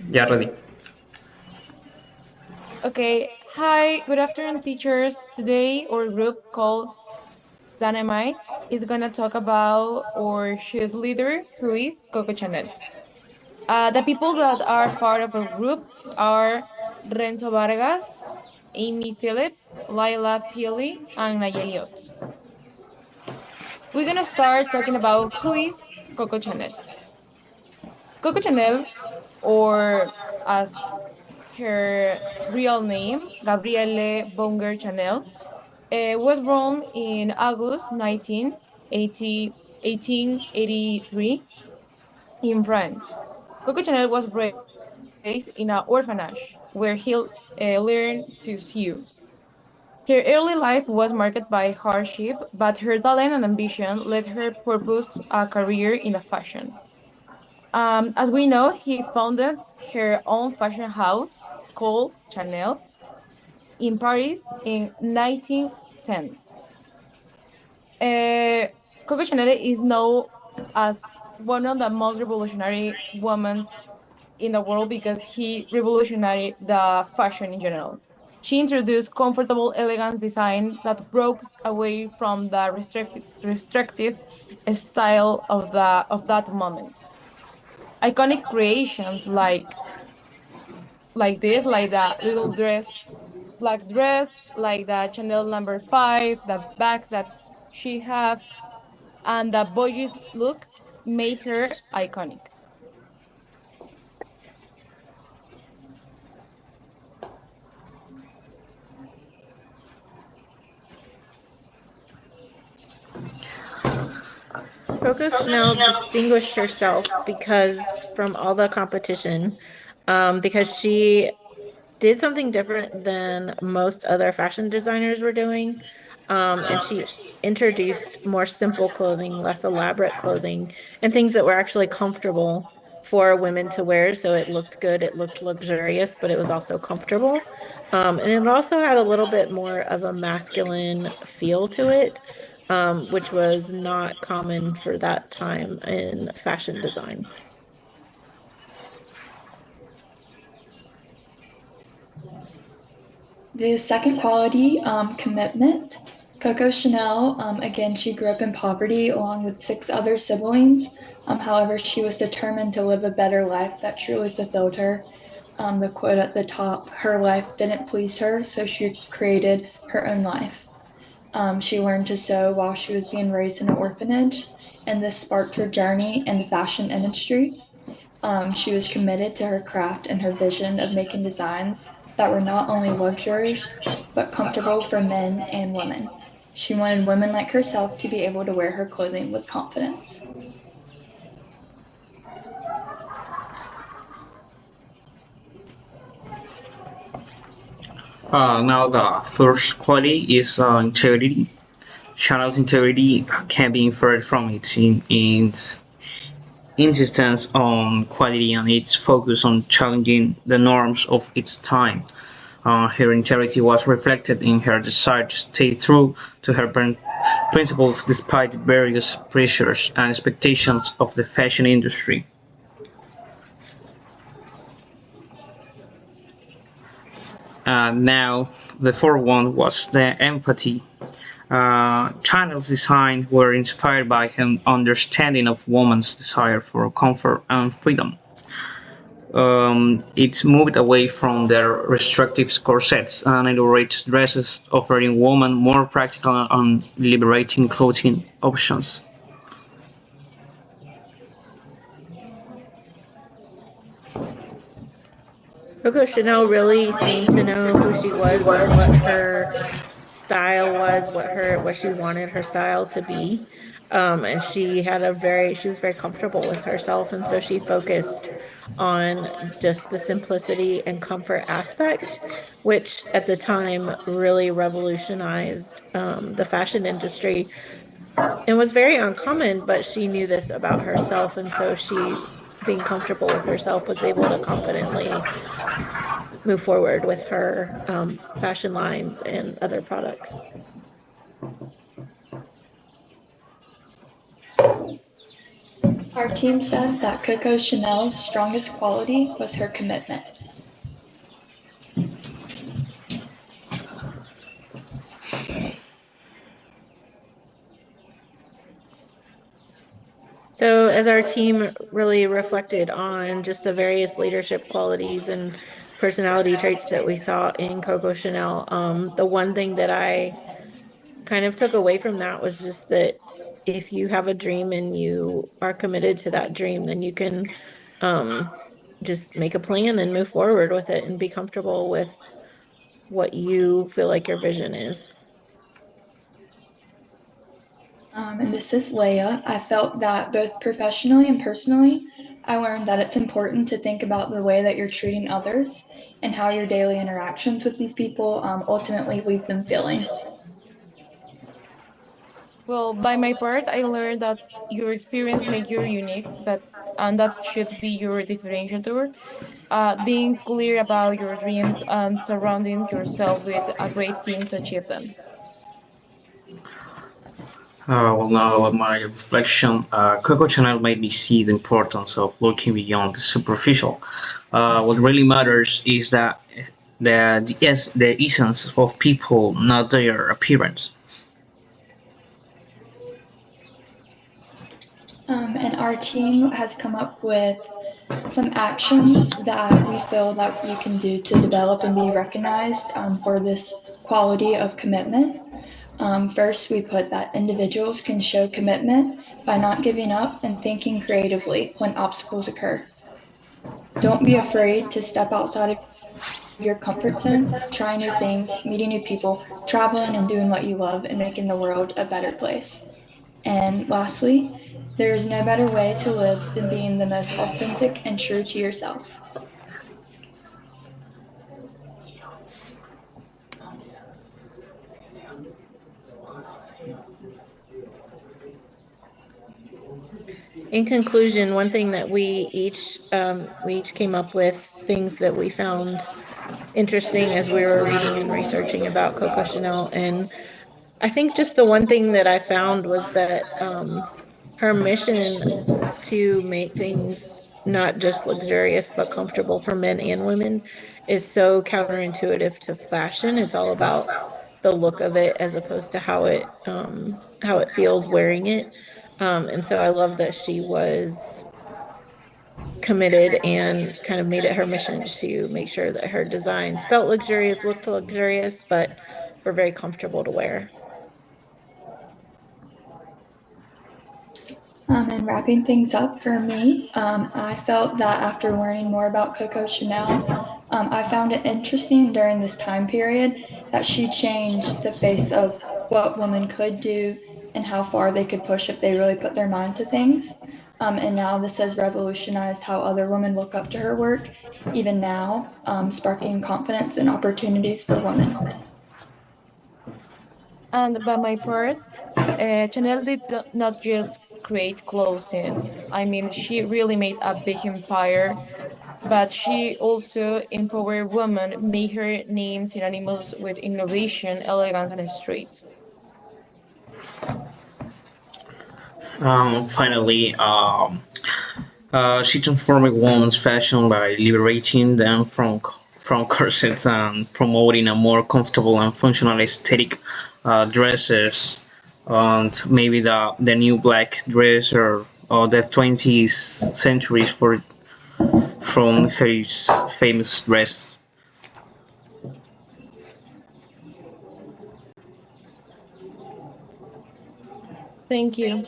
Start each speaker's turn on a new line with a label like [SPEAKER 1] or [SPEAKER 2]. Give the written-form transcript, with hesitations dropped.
[SPEAKER 1] Yeah, ready.
[SPEAKER 2] Okay, hi, good afternoon, teachers. Today, our group called Dynamite is gonna talk about our shoes leader, who is Coco Chanel. The people that are part of our group are Renzo Vargas, Amy Phillips, Laiya Peele, and Nayely Ostos. We're gonna start talking about who is Coco Chanel. Coco Chanel, or as her real name, Gabrielle Bonger Chanel, was born in August 19, 1883 in France. Coco Chanel was raised in an orphanage where he learned to sew. Her early life was marked by hardship, but her talent and ambition led her purpose a career in the fashion. As we know, he founded her own fashion house called Chanel in Paris in 1910. Uh, Coco Chanel is known as one of the most revolutionary women in the world because he revolutionized the fashion in general. She introduced comfortable, elegant design that broke away from the restrictive style of that moment. Iconic creations like this, like the little dress, black dress, like the Chanel number 5, the bags that she have, and the boyish look made her iconic.
[SPEAKER 3] Coco Chanel distinguished herself because from all the competition, because she did something different than most other fashion designers were doing. And she introduced more simple clothing, less elaborate clothing, and things that were actually comfortable for women to wear. So it looked good, it looked luxurious, but it was also comfortable. And it also had a little bit more of a masculine feel to it, which was not common for that time in fashion design.
[SPEAKER 4] The second quality, commitment. Coco Chanel, again, she grew up in poverty along with 6 other siblings. However, she was determined to live a better life that truly fulfilled her. The quote at the top, her life didn't please her, so she created her own life. She learned to sew while she was being raised in an orphanage, and this sparked her journey in the fashion industry. She was committed to her craft and her vision of making designs that were not only luxurious, but comfortable for men and women. She wanted women like herself to be able to wear her clothing with confidence.
[SPEAKER 1] Now the first quality is integrity. Chanel's integrity can be inferred from its insistence on quality and its focus on challenging the norms of its time. Her integrity was reflected in her desire to stay true to her principles despite various pressures and expectations of the fashion industry. Now, the fourth one was the empathy. Chanel's design were inspired by her understanding of woman's desire for comfort and freedom. It moved away from their restrictive corsets and elaborate dresses, offering women more practical and liberating clothing options.
[SPEAKER 3] Coco Chanel really seemed to know who she was and what her style was, what she wanted her style to be. And she was very comfortable with herself, and so she focused on just the simplicity and comfort aspect, which at the time really revolutionized the fashion industry and was very uncommon, but she knew this about herself, and so she, being comfortable with herself, was able to confidently move forward with her fashion lines and other products.
[SPEAKER 4] Our team said that Coco Chanel's strongest quality was her commitment.
[SPEAKER 3] So, as our team really reflected on just the various leadership qualities and personality traits that we saw in Coco Chanel, the one thing that I kind of took away from that was just that if you have a dream and you are committed to that dream, then you can um, just make a plan and move forward with it and be comfortable with what you feel like your vision is.
[SPEAKER 4] And this is Laiya. I felt that both professionally and personally, I learned that it's important to think about the way that you're treating others and how your daily interactions with these people ultimately leave them feeling.
[SPEAKER 2] Well, by my part, I learned that your experience makes you unique, and that should be your differentiator. Being clear about your dreams and surrounding yourself with a great team to achieve them.
[SPEAKER 1] Well, now my reflection, Coco Chanel made me see the importance of looking beyond the superficial. What really matters is that the essence of people, not their appearance.
[SPEAKER 4] And our team has come up with some actions that we feel that you can do to develop and be recognized for this quality of commitment. First, we put that individuals can show commitment by not giving up and thinking creatively when obstacles occur. Don't be afraid to step outside of your comfort zone, try new things, meeting new people, traveling and doing what you love, and making the world a better place. And lastly, there is no better way to live than being the most authentic and true to yourself.
[SPEAKER 3] In conclusion, one thing that we each came up with things that we found interesting as we were reading and researching about Coco Chanel. And I think just the one thing that I found was that her mission to make things not just luxurious but comfortable for men and women is so counterintuitive to fashion. It's all about the look of it as opposed to how it feels wearing it. And so I love that she was committed and kind of made it her mission to make sure that her designs felt luxurious, looked luxurious, but were very comfortable to wear.
[SPEAKER 4] And wrapping things up for me, I felt that after learning more about Coco Chanel, I found it interesting during this time period that she changed the face of what women could do and how far they could push if they really put their mind to things. And now this has revolutionized how other women look up to her work, even now, sparking confidence and opportunities for women.
[SPEAKER 2] And by my part, Chanel did not just create clothing. I mean, she really made a big empire, but she also empowered women, made her name synonymous with innovation, elegance, and street.
[SPEAKER 1] Finally, she transformed women's fashion by liberating them from corsets and promoting a more comfortable and functional aesthetic dresses, and maybe the new black dress or the 20th century from his famous dress.
[SPEAKER 2] Thank you.